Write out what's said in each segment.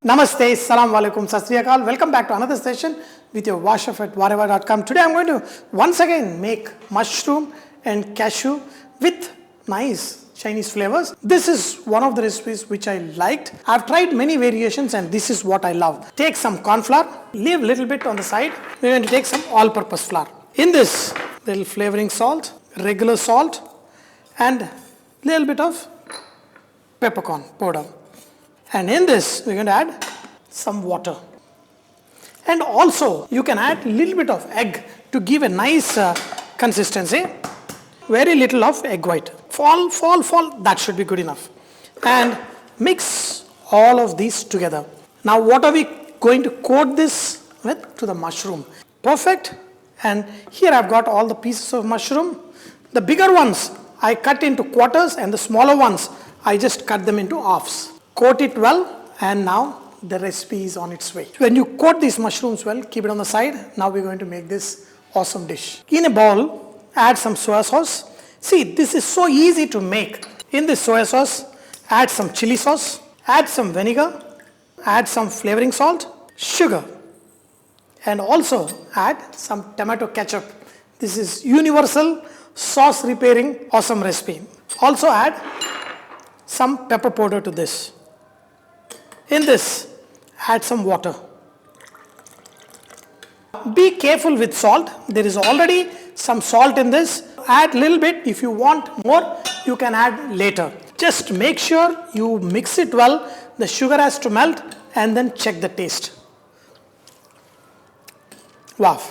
Namaste, Salam Alaikum, Sat Sri Akal. Welcome back to another session with your Vahchef at VahRehVah.com. Today I'm going to once again make mushroom and cashew with nice Chinese flavors. This is one of the recipes which I liked. I've tried many variations and this is what I love. Take some corn flour, leave a little bit on the side. We're going to take some all-purpose flour. In this, little flavoring salt, regular salt, and little bit of peppercorn powder. And in this, we're going to add some water. And also, you can add a little bit of egg to give a nice consistency. Very little of egg white. Fall, that should be good enough. And mix all of these together. Now, what are we going to coat this with? To the mushroom. Perfect. And here I've got all the pieces of mushroom. The bigger ones, I cut into quarters, and the smaller ones, I just cut them into halves. Coat it well, and now the recipe is on its way. When you coat these mushrooms well, keep it on the side. Now we're going to make this awesome dish. In a bowl, add some soya sauce. See, this is so easy to make. In this soya sauce, add some chilli sauce, add some vinegar, add some flavoring salt, sugar, and also add some tomato ketchup. This is universal sauce repairing awesome recipe. Also add some pepper powder to this. In this, add some water. Be careful with salt. There is already some salt in this. Add a little bit. If you want more, you can add later. Just make sure you mix it well. The sugar has to melt, and then check the taste. Wow.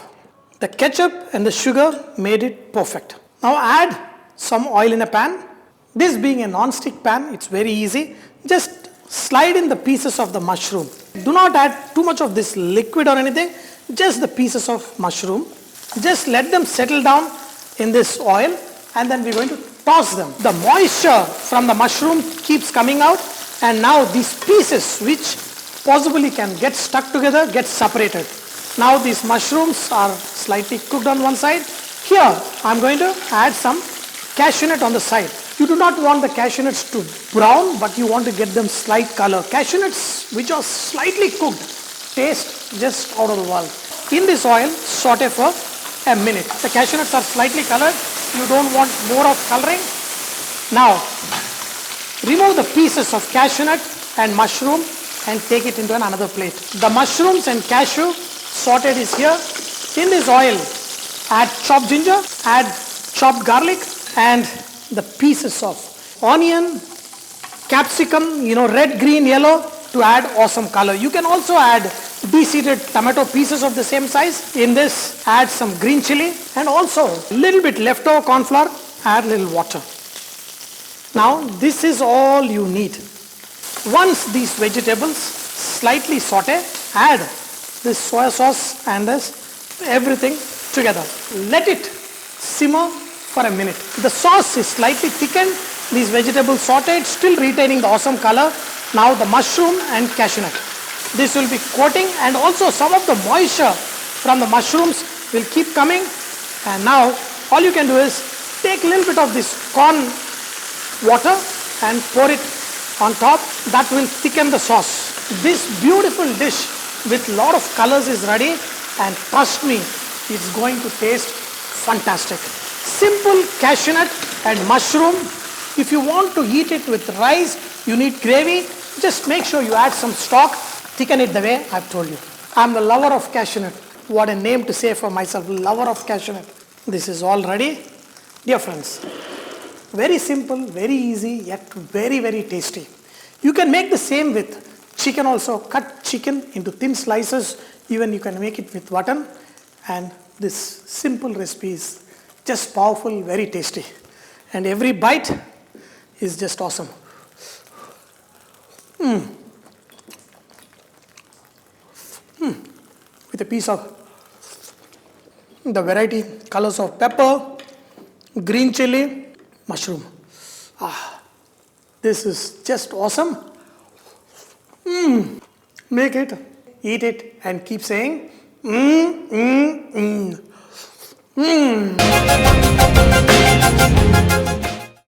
The ketchup and the sugar made it perfect. Now add some oil in a pan. This being a non-stick pan, it's very easy. Just slide in the pieces of the mushroom. Do not add too much of this liquid or anything, just the pieces of mushroom. Just let them settle down in this oil, and then we're going to toss them. The moisture from the mushroom keeps coming out, and now these pieces which possibly can get stuck together get separated. Now these mushrooms are slightly cooked on one side. Here I'm going to add some cashew nut on the side. You do not want the cashew nuts to brown, but you want to get them slight color. Cashew nuts which are slightly cooked taste just out of the world. In this oil, saute for a minute. The cashew nuts are slightly colored. You don't want more of coloring. Now, remove the pieces of cashew nut and mushroom and take it into another plate. The mushrooms and cashew sauteed is here. In this oil, add chopped ginger, add chopped garlic, and the pieces of onion, capsicum, red, green, yellow to add awesome color. You can also add de-seeded tomato pieces of the same size. In this, add some green chilli, and also a little bit leftover corn flour, add a little water. Now, this is all you need. Once these vegetables slightly saute, add this soya sauce and this everything together. Let it simmer for a minute. The sauce is slightly thickened, these vegetables sauteed, still retaining the awesome color. Now the mushroom and cashew nut. This will be coating, and also some of the moisture from the mushrooms will keep coming. And now all you can do is take a little bit of this corn water and pour it on top. That will thicken the sauce. This beautiful dish with lot of colors is ready, and trust me, it's going to taste fantastic. Simple cashew nut and mushroom. If you want to eat it with rice, you need gravy. Just make sure you add some stock. Thicken it the way I've told you. I'm the lover of cashew nut. What a name to say for myself, lover of cashew nut. This is all ready. Dear friends, very simple, very easy, yet very, very tasty. You can make the same with chicken also. Cut chicken into thin slices. Even you can make it with mutton. And this simple recipe is just powerful, very tasty. And every bite is just awesome. With a piece of the variety colors of pepper, green chili, mushroom. This is just awesome. Make it, eat it, and keep saying,